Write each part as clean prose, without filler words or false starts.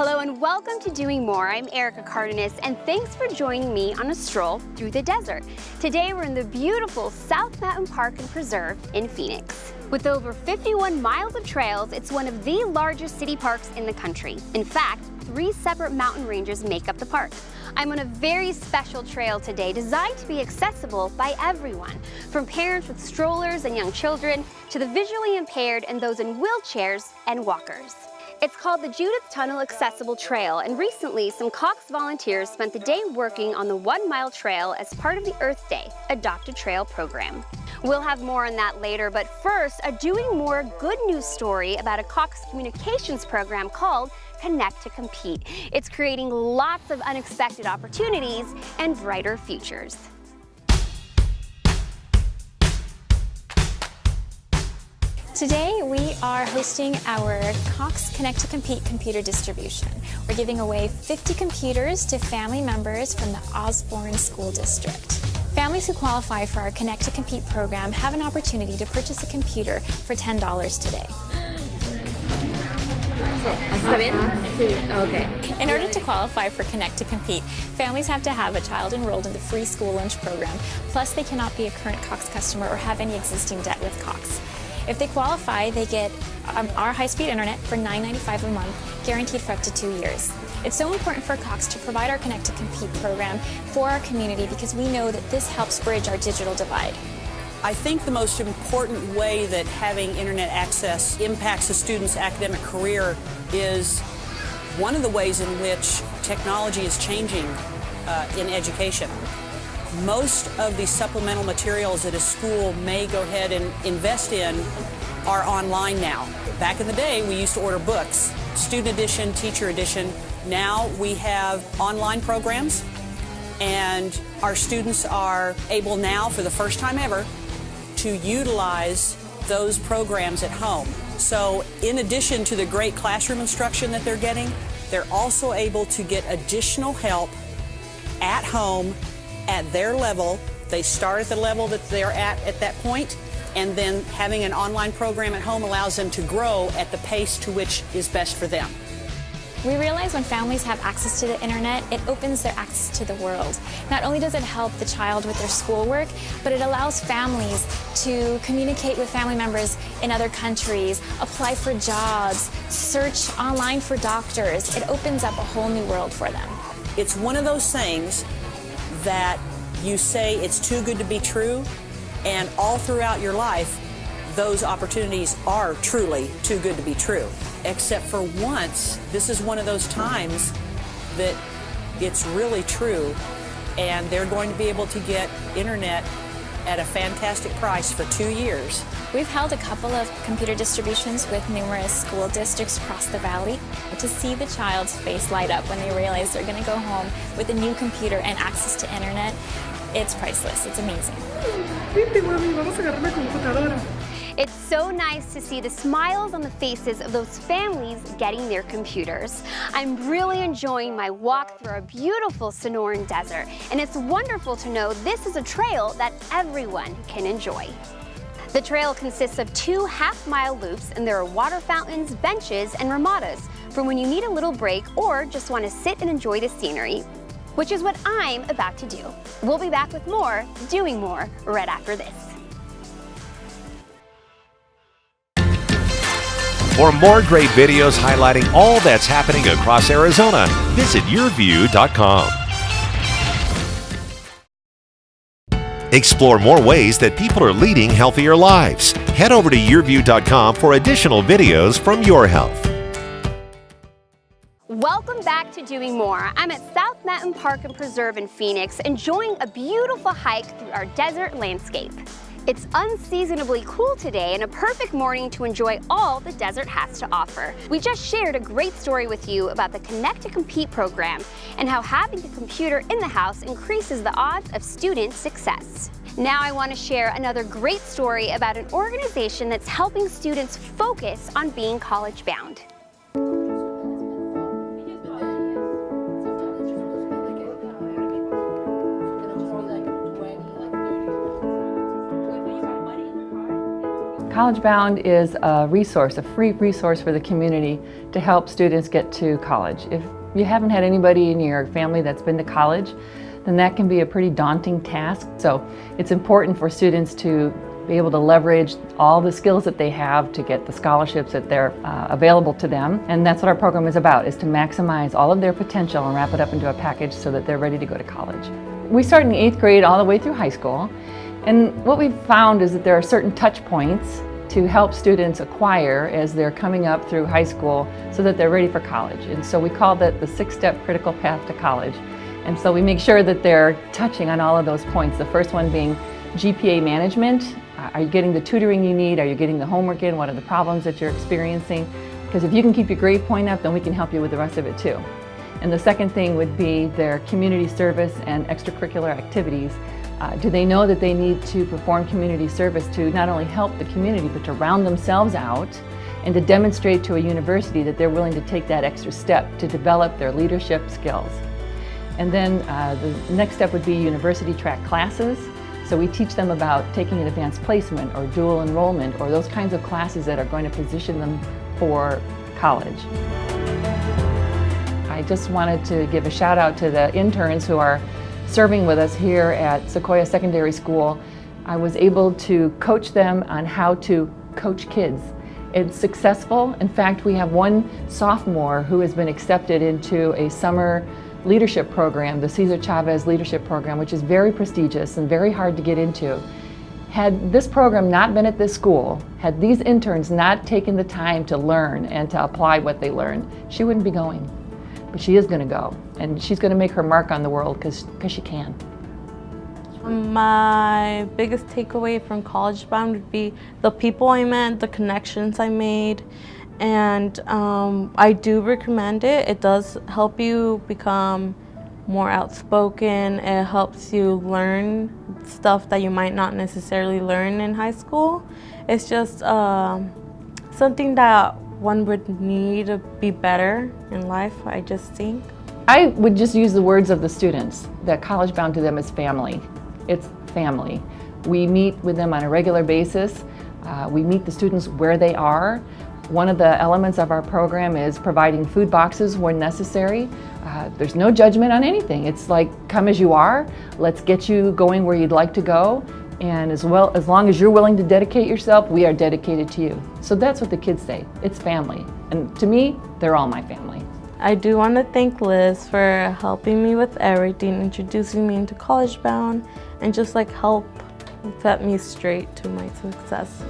Hello and welcome to Doing More. I'm Cardenas, and thanks for joining me on a stroll through the desert. Today we're in the beautiful South Mountain Park and Preserve in Phoenix. With over 51 miles of trails, it's one of the largest city parks in the country. In fact, 3 separate mountain ranges make up the park. I'm on a very special trail today designed to be accessible by everyone, from parents with strollers and young children to the visually impaired and those in wheelchairs and walkers. It's called the Judith Tunnel Accessible Trail, and recently some Cox volunteers spent the day working on the 1-mile trail as part of the Earth Day Adopt a Trail program. We'll have more on that later, but first, a Doing More good news story about a Cox communications program called Connect2Compete. It's creating lots of unexpected opportunities and brighter futures. Today we are hosting our Cox Connect2Compete computer distribution. We're giving away 50 computers to family members from the Osborne School District. Families who qualify for our Connect2Compete program have an opportunity to purchase a computer for $10 today. In order to qualify for Connect2Compete, families have to have a child enrolled in the free school lunch program, plus they cannot be a current Cox customer or have any existing debt with Cox. If they qualify, they get our high-speed internet for $9.95 a month, guaranteed for up to 2 years. It's so important for Cox to provide our Connect2Compete program for our community because we know that this helps bridge our digital divide. I think the most important way that having internet access impacts a student's academic career is one of the ways in which technology is changing in education. Most of the supplemental materials that a school may go ahead and invest in are online now. Back in the day, we used to order books, student edition, teacher edition. Now we have online programs, and our students are able now, for the first time ever, to utilize those programs at home. So in addition to the great classroom instruction that they're getting, they're also able to get additional help at home at their level. They start at the level that they're at that point, and then having an online program at home allows them to grow at the pace to which is best for them. We realize when families have access to the internet, it opens their access to the world. Not only does it help the child with their schoolwork, but it allows families to communicate with family members in other countries, apply for jobs, search online for doctors. It opens up a whole new world for them. It's one of those things that you say it's too good to be true, and all throughout your life, those opportunities are truly too good to be true. Except for once, this is one of those times that it's really true, and they're going to be able to get internet at a fantastic price for 2 years. We've held a couple of computer distributions with numerous school districts across the valley. To see the child's face light up when they realize they're going to go home with a new computer and access to internet, it's priceless. It's amazing. It's so nice to see the smiles on the faces of those families getting their computers. I'm really enjoying my walk through our beautiful Sonoran desert, and it's wonderful to know this is a trail that everyone can enjoy. The trail consists of 2 half-mile loops, and there are water fountains, benches, and ramadas for when you need a little break or just want to sit and enjoy the scenery, which is what I'm about to do. We'll be back with more Doing More right after this. For more great videos highlighting all that's happening across Arizona, visit Yurview.com. Explore more ways that people are leading healthier lives. Head over to Yurview.com for additional videos from your health. Welcome back to Doing More. I'm at South Mountain Park and Preserve in Phoenix, enjoying a beautiful hike through our desert landscape. It's unseasonably cool today and a perfect morning to enjoy all the desert has to offer. We just shared a great story with you about the Connect2Compete program and how having a computer in the house increases the odds of student success. Now I want to share another great story about an organization that's helping students focus on being college-bound. College Bound is a resource, a free resource for the community to help students get to college. If you haven't had anybody in your family that's been to college, then that can be a pretty daunting task. So it's important for students to be able to leverage all the skills that they have to get the scholarships that they're available to them. And that's what our program is about, is to maximize all of their potential and wrap it up into a package so that they're ready to go to college. We start in the 8th grade all the way through high school. And what we've found is that there are certain touch points to help students acquire as they're coming up through high school so that they're ready for college. And so we call that the 6-step critical path to college. And so we make sure that they're touching on all of those points. The first one being GPA management. Are you getting the tutoring you need? Are you getting the homework in? What are the problems that you're experiencing? Because if you can keep your grade point up, then we can help you with the rest of it too. And the second thing would be their community service and extracurricular activities. Do they know that they need to perform community service to not only help the community, but to round themselves out and to demonstrate to a university that they're willing to take that extra step to develop their leadership skills? And then the next step would be university track classes. So we teach them about taking an advanced placement or dual enrollment or those kinds of classes that are going to position them for college. I just wanted to give a shout out to the interns who are serving with us here at Sequoia Secondary School. I was able to coach them on how to coach kids. It's successful. In fact, we have one sophomore who has been accepted into a summer leadership program, the Cesar Chavez Leadership Program, which is very prestigious and very hard to get into. Had this program not been at this school, had these interns not taken the time to learn and to apply what they learned, she wouldn't be going. But she is going to go, and she's going to make her mark on the world because she can. My biggest takeaway from College Bound would be the people I met, the connections I made, and I do recommend it. It does help you become more outspoken. It helps you learn stuff that you might not necessarily learn in high school. It's just something that one would need to be better in life, I just think. I would just use the words of the students, that College Bound to them is family. It's family. We meet with them on a regular basis. We meet the students where they are. One of the elements of our program is providing food boxes when necessary. There's no judgment on anything. It's like, come as you are, let's get you going where you'd like to go. And as long as you're willing to dedicate yourself, we are dedicated to you. So that's what the kids say. It's family. And to me, they're all my family. I do want to thank Liz for helping me with everything, introducing me into College Bound, and just like help set me straight to my success.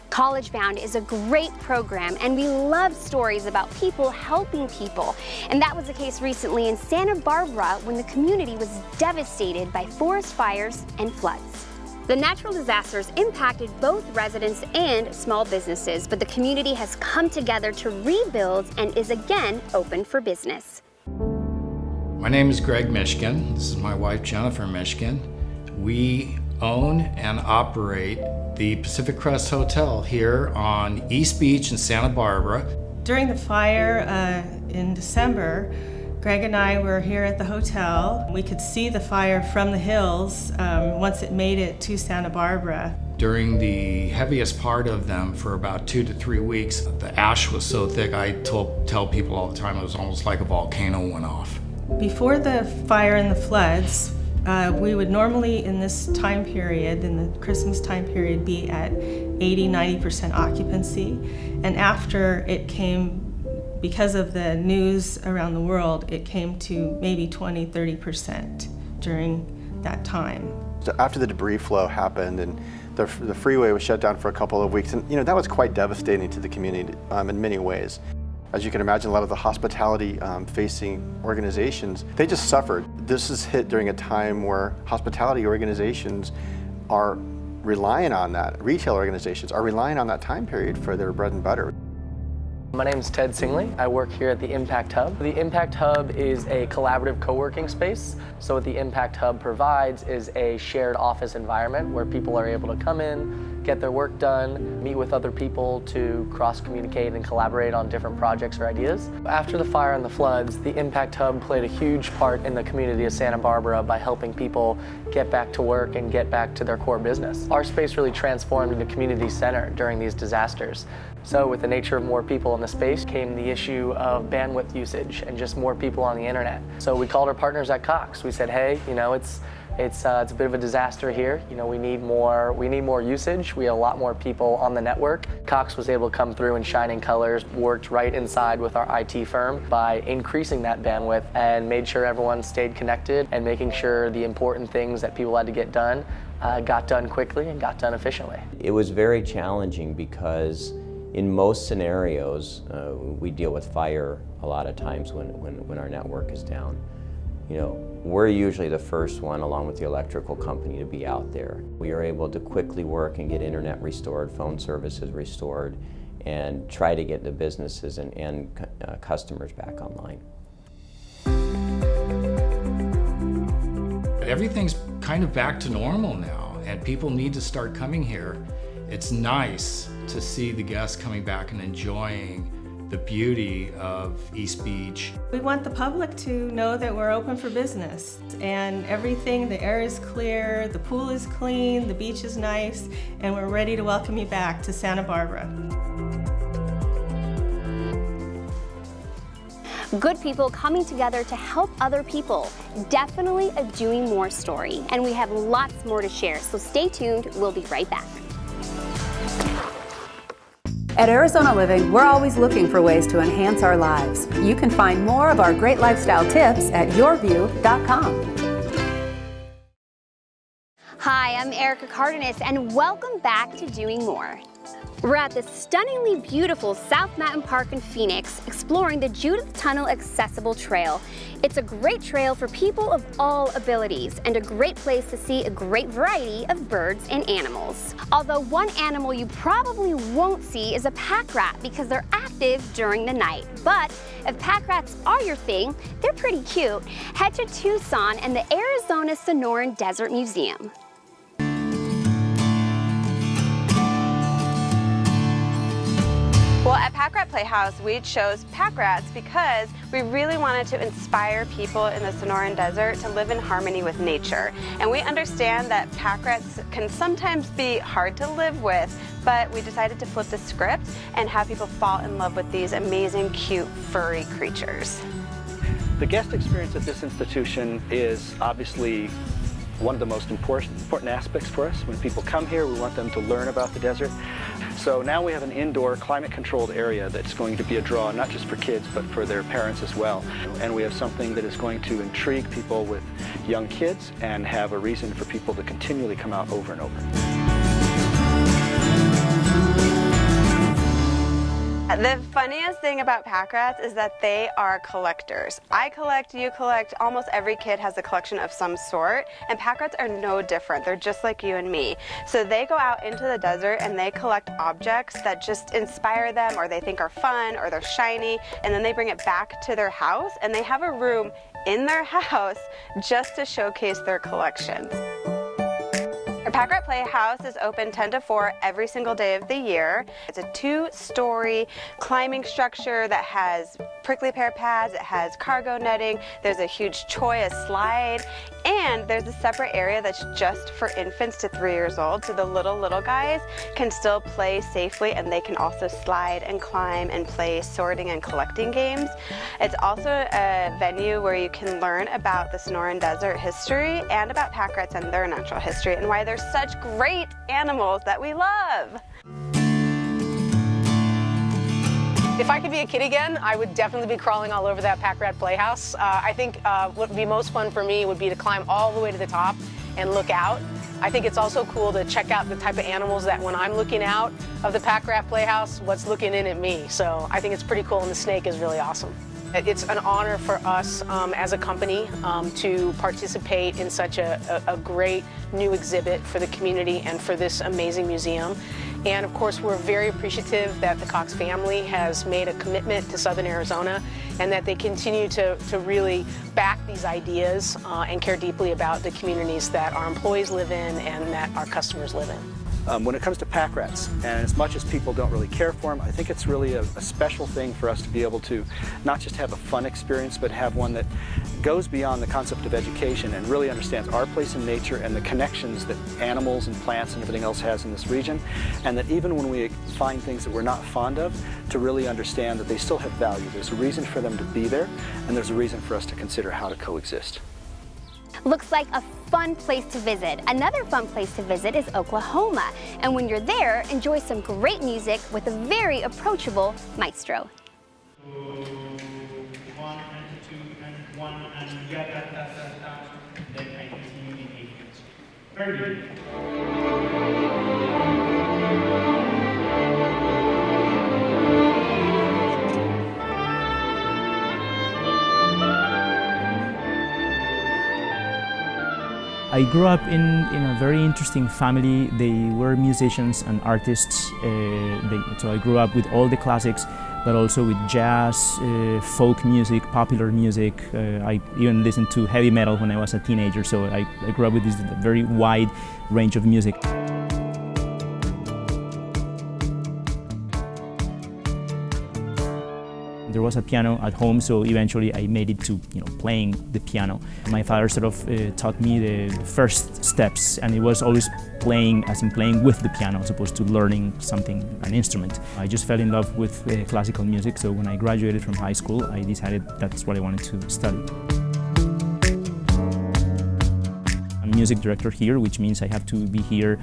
College Bound is a great program, and we love stories about people helping people. And that was the case recently in Santa Barbara when the community was devastated by forest fires and floods. The natural disasters impacted both residents and small businesses, but the community has come together to rebuild and is again open for business. My name is Greg Mishkin. This is my wife, Jennifer Mishkin. We own and operate the Pacific Crest Hotel here on East Beach in Santa Barbara. During the fire in December, Greg and I were here at the hotel. We could see the fire from the hills once it made it to Santa Barbara. During the heaviest part of them, for about 2 to 3 weeks, the ash was so thick, I tell people all the time it was almost like a volcano went off. Before the fire and the floods, we would normally in this time period, in the Christmas time period, be at 80–90% occupancy. And after it came, because of the news around the world, it came to maybe 20–30% during that time. So after the debris flow happened and the freeway was shut down for a couple of weeks, and that was quite devastating to the community in many ways. As you can imagine, a lot of the hospitality-facing organizations, they just suffered. This is hit during a time where hospitality organizations are relying on that. Retail organizations are relying on that time period for their bread and butter. My name is Ted Singley. I work here at the Impact Hub. The Impact Hub is a collaborative co-working space. So what the Impact Hub provides is a shared office environment where people are able to come in, get their work done, meet with other people to cross-communicate and collaborate on different projects or ideas. After the fire and the floods, the Impact Hub played a huge part in the community of Santa Barbara by helping people get back to work and get back to their core business. Our space really transformed into a community center during these disasters. So with the nature of more people in the space came the issue of bandwidth usage and just more people on the internet. So we called our partners at Cox. We said, hey, you know, it's a bit of a disaster here. You know, we need more usage. We have a lot more people on the network. Cox was able to come through in shining colors, worked right inside with our IT firm by increasing that bandwidth and made sure everyone stayed connected and making sure the important things that people had to get done got done quickly and got done efficiently. It was very challenging because in most scenarios, we deal with fire a lot of times when our network is down. You know, we're usually the first one, along with the electrical company, to be out there. We are able to quickly work and get internet restored, phone services restored, and try to get the businesses and customers back online. Everything's kind of back to normal now, and people need to start coming here. It's nice to see the guests coming back and enjoying the beauty of East Beach. We want the public to know that we're open for business and everything, the air is clear, the pool is clean, the beach is nice, and we're ready to welcome you back to Santa Barbara. Good people coming together to help other people. Definitely a doing more story, and we have lots more to share, so stay tuned. We'll be right back. At Arizona Living, we're always looking for ways to enhance our lives. You can find more of our great lifestyle tips at Yurview.com. Hi, I'm Erica Cardenas, and welcome back to Doing More. We're at the stunningly beautiful South Mountain Park in Phoenix, exploring the Judith Tunnel Accessible Trail. It's a great trail for people of all abilities and a great place to see a great variety of birds and animals. Although one animal you probably won't see is a pack rat because they're active during the night. But if pack rats are your thing, they're pretty cute. Head to Tucson and the Arizona Sonoran Desert Museum. Well, at Pack Rat Playhouse, we chose pack rats because we really wanted to inspire people in the Sonoran Desert to live in harmony with nature. And we understand that pack rats can sometimes be hard to live with, but we decided to flip the script and have people fall in love with these amazing, cute, furry creatures. The guest experience at this institution is obviously one of the most important aspects for us. When people come here, we want them to learn about the desert. So now we have an indoor climate-controlled area that's going to be a draw not just for kids but for their parents as well. And we have something that is going to intrigue people with young kids and have a reason for people to continually come out over and over. The funniest thing about pack rats is that they are collectors. I collect, you collect, almost every kid has a collection of some sort, and pack rats are no different. They're just like you and me. So they go out into the desert and they collect objects that just inspire them or they think are fun or they're shiny, and then they bring it back to their house, and they have a room in their house just to showcase their collections. Our Pack Rat Playhouse is open 10 to 4 every single day of the year. It's a 2-story climbing structure that has prickly pear pads, it has cargo netting, there's a huge cholla slide, and there's a separate area that's just for infants to 3 years old, so the little guys can still play safely and they can also slide and climb and play sorting and collecting games. It's also a venue where you can learn about the Sonoran Desert history and about pack rats and their natural history and why they're such great animals that we love. If I could be a kid again, I would definitely be crawling all over that Pack Rat Playhouse. I think what would be most fun for me would be to climb all the way to the top and look out. I think it's also cool to check out the type of animals that when I'm looking out of the Pack Rat Playhouse, what's looking in at me. So I think it's pretty cool, and the snake is really awesome. It's an honor for us as a company to participate in such a great new exhibit for the community and for this amazing museum. And of course, we're very appreciative that the Cox family has made a commitment to Southern Arizona and that they continue to really back these ideas and care deeply about the communities that our employees live in and that our customers live in. When it comes to pack rats, and as much as people don't really care for them, I think it's really a special thing for us to be able to not just have a fun experience, but have one that goes beyond the concept of education and really understands our place in nature and the connections that animals and plants and everything else has in this region, and that even when we find things that we're not fond of, to really understand that they still have value. There's a reason for them to be there, and there's a reason for us to consider how to coexist. Looks like a fun place to visit. Another fun place to visit is Oklahoma. And when you're there, enjoy some great music with a very approachable maestro. 1 and 2 and 1 and ya da da da da. Then I continue in 8 minutes. Very good. I grew up in a very interesting family. They were musicians and artists. So I grew up with all the classics, but also with jazz, folk music, popular music. I even listened to heavy metal when I was a teenager, so I grew up with this very wide range of music. There was a piano at home, so eventually I made it to playing the piano. My father sort of taught me the first steps, and it was always playing, as in playing with the piano, as opposed to learning something, an instrument. I just fell in love with classical music, so when I graduated from high school, I decided that's what I wanted to study. I'm music director here, which means I have to be here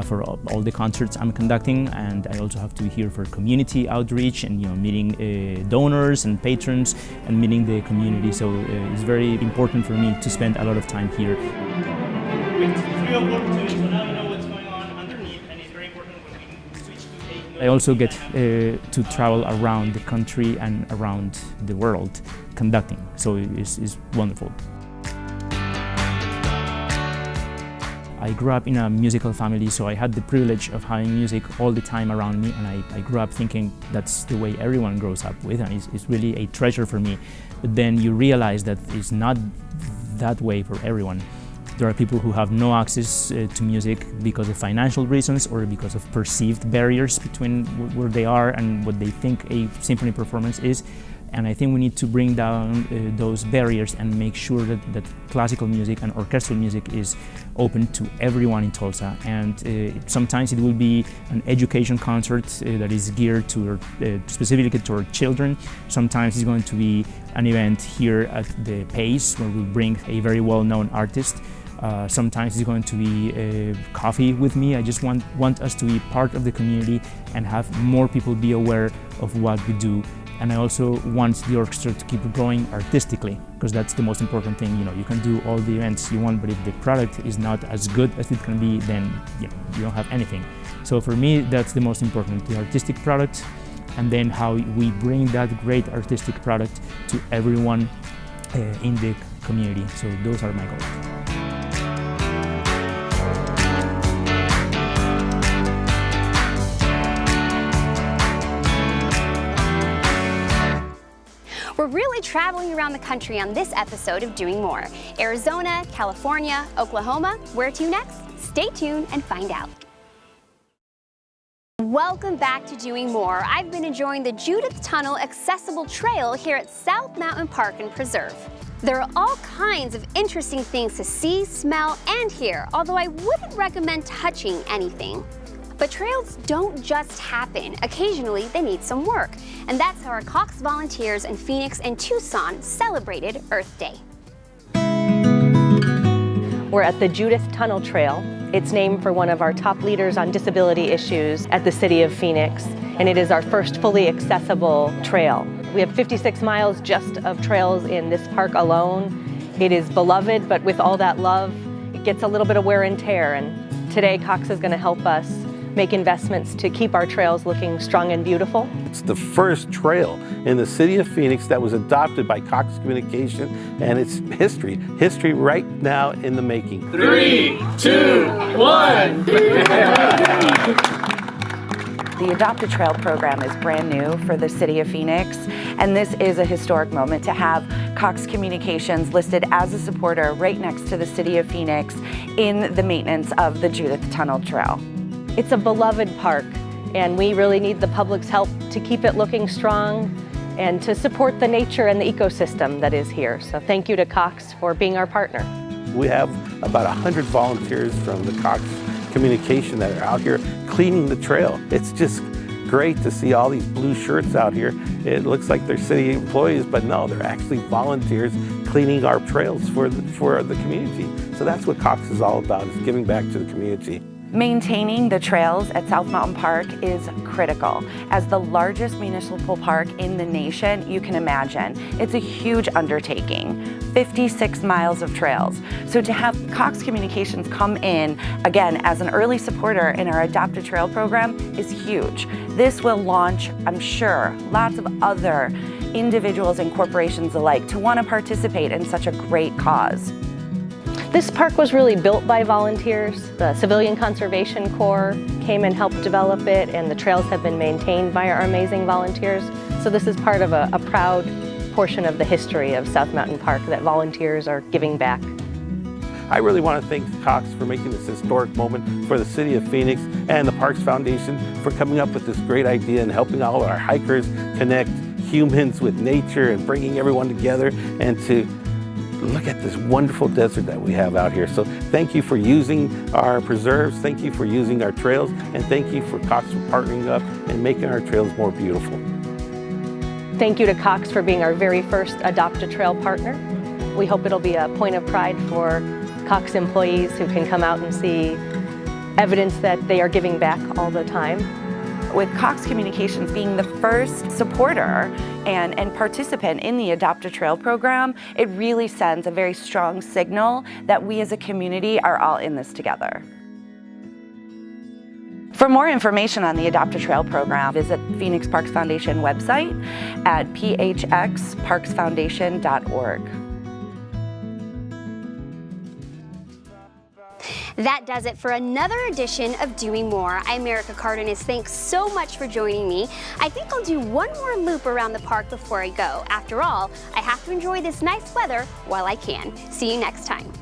for all the concerts I'm conducting, and I also have to be here for community outreach and meeting donors and patrons and meeting the community. So it's very important for me to spend a lot of time here. I also get to travel around the country and around the world conducting, so it's wonderful. I grew up in a musical family, so I had the privilege of having music all the time around me, and I grew up thinking that's the way everyone grows up with, and it's really a treasure for me. But then you realize that it's not that way for everyone. There are people who have no access to music because of financial reasons or because of perceived barriers between where they are and what they think a symphony performance is. And I think we need to bring down those barriers and make sure that classical music and orchestral music is open to everyone in Tulsa. And sometimes it will be an education concert that is geared to specifically to our children. Sometimes it's going to be an event here at the Pace where we'll bring a very well-known artist. Sometimes it's going to be coffee with me. I just want us to be part of the community and have more people be aware of what we do. And I also want the orchestra to keep growing artistically, because that's the most important thing. You can do all the events you want, but if the product is not as good as it can be, then you don't have anything. So for me, that's the most important, the artistic product, and then how we bring that great artistic product to everyone in the community. So those are my goals. We're really traveling around the country on this episode of Doing More. Arizona, California, Oklahoma. Where to next? Stay tuned and find out. Welcome back to Doing More. I've been enjoying the Judith Tunnel Accessible Trail here at South Mountain Park and Preserve. There are all kinds of interesting things to see, smell, and hear, although I wouldn't recommend touching anything. But trails don't just happen. Occasionally, they need some work. And that's how our Cox volunteers in Phoenix and Tucson celebrated Earth Day. We're at the Judith Tunnel Trail. It's named for one of our top leaders on disability issues at the city of Phoenix, and it is our first fully accessible trail. We have 56 miles just of trails in this park alone. It is beloved, but with all that love, it gets a little bit of wear and tear, and today Cox is going to help us make investments to keep our trails looking strong and beautiful. It's the first trail in the city of Phoenix that was adopted by Cox Communication, and it's history right now in the making. 3, 2, 1. The Adopt a Trail program is brand new for the city of Phoenix, and this is a historic moment to have Cox Communications listed as a supporter right next to the city of Phoenix in the maintenance of the Judith Tunnel Trail. It's a beloved park, and we really need the public's help to keep it looking strong and to support the nature and the ecosystem that is here. So thank you to Cox for being our partner. We have about 100 volunteers from the Cox Communication that are out here cleaning the trail. It's just great to see all these blue shirts out here. It looks like they're city employees, but no, they're actually volunteers cleaning our trails for the community. So that's what Cox is all about, is giving back to the community. Maintaining the trails at South Mountain Park is critical. As the largest municipal park in the nation, you can imagine, it's a huge undertaking. 56 miles of trails. So to have Cox Communications come in, again, as an early supporter in our Adopt a Trail program is huge. This will launch, I'm sure, lots of other individuals and corporations alike to want to participate in such a great cause. This park was really built by volunteers. The Civilian Conservation Corps came and helped develop it, and the trails have been maintained by our amazing volunteers. So this is part of a proud portion of the history of South Mountain Park that volunteers are giving back. I really want to thank Cox for making this historic moment for the City of Phoenix and the Parks Foundation for coming up with this great idea and helping all our hikers connect humans with nature and bringing everyone together and to look at this wonderful desert that we have out here. So thank you for using our preserves, thank you for using our trails, and thank you for Cox for partnering up and making our trails more beautiful. Thank you to Cox for being our very first Adopt a Trail partner. We hope it'll be a point of pride for Cox employees who can come out and see evidence that they are giving back all the time. With Cox Communications being the first supporter and participant in the Adopt a Trail program, it really sends a very strong signal that we as a community are all in this together. For more information on the Adopt a Trail program, visit Phoenix Parks Foundation website at phxparksfoundation.org. That does it for another edition of Doing More. I'm Erica Cardenas. Thanks so much for joining me. I think I'll do one more loop around the park before I go. After all, I have to enjoy this nice weather while I can. See you next time.